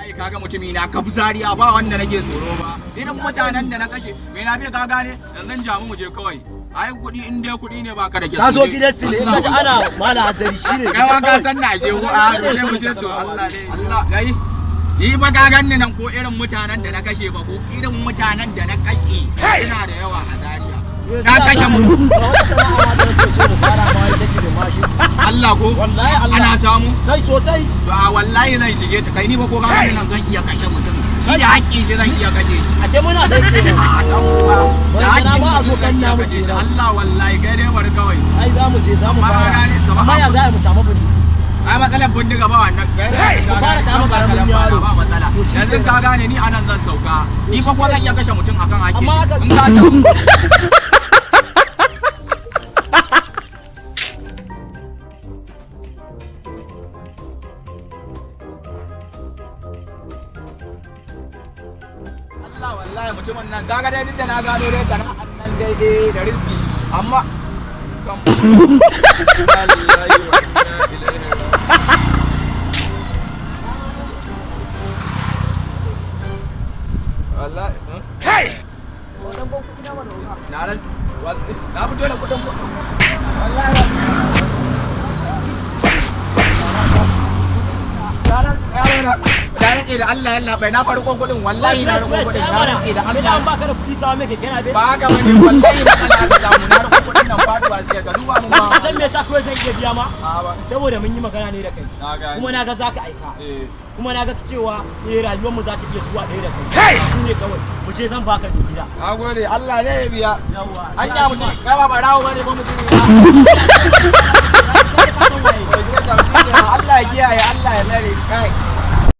wallahi kaga mutumi na kaf zariya ba wanda nake tsoro ba irin mutanen da na kashe me na bi ka gane yanzu jamu mu je kawai ai kudi in dai kudi ne baka da ka zo gidan su ne kaji ana mala azari shine kai ma ka san na she ko a dole mu je to Allah ne Allah gai ni ba ka ganni nan ko irin mutanen da na kashe ba ko irin mutanen da na kashe ina da yawa a zariya ka kashe mu Allah ko wallahi Allah ana samu kai sosai to a wallahi zan shige ta kai ni ba ko ga nan zan iya kashe mutum shi da haƙƙin shi zan iya kashe shi ashe muna da kenan da haƙƙin ma a zo kan iya namu kashe shi Allah wallahi kai dai bar kawai ai za mu je za mu fara amma ya za mu samu bindi ai matsalar bindiga ba wannan ku fara kama karamin yaro ba matsala yanzu ka gane ni anan zan sauka ni fa ko zan iya kashe mutum akan haƙƙin amma shi in ka san Allah wallahi mutumin nan kaga dai duk da na gano dai sana'an nan dai da riski amma kan wallahi hey wannan ban kudi na mana na ran na fito da kudin wallahi da Allah yalla bai na farko kudin wallahi na farko kudin na rantsi da Allah ba ka da kudi ka me ke kana ba ga wani wallahi matsala da zamu na farko kudin nan faduwa sai ga duba mun ba san me yasa kai zan iya biya ma saboda mun yi magana ne da kai kuma na ga zaka aika kuma na ga cewa rayuwar mu za ta iya zuwa ɗaya da kai shine kawai mu je zan baka da gida nagode Allah ne ya biya yawa an ya mutum kai ba barawo bane ba mutum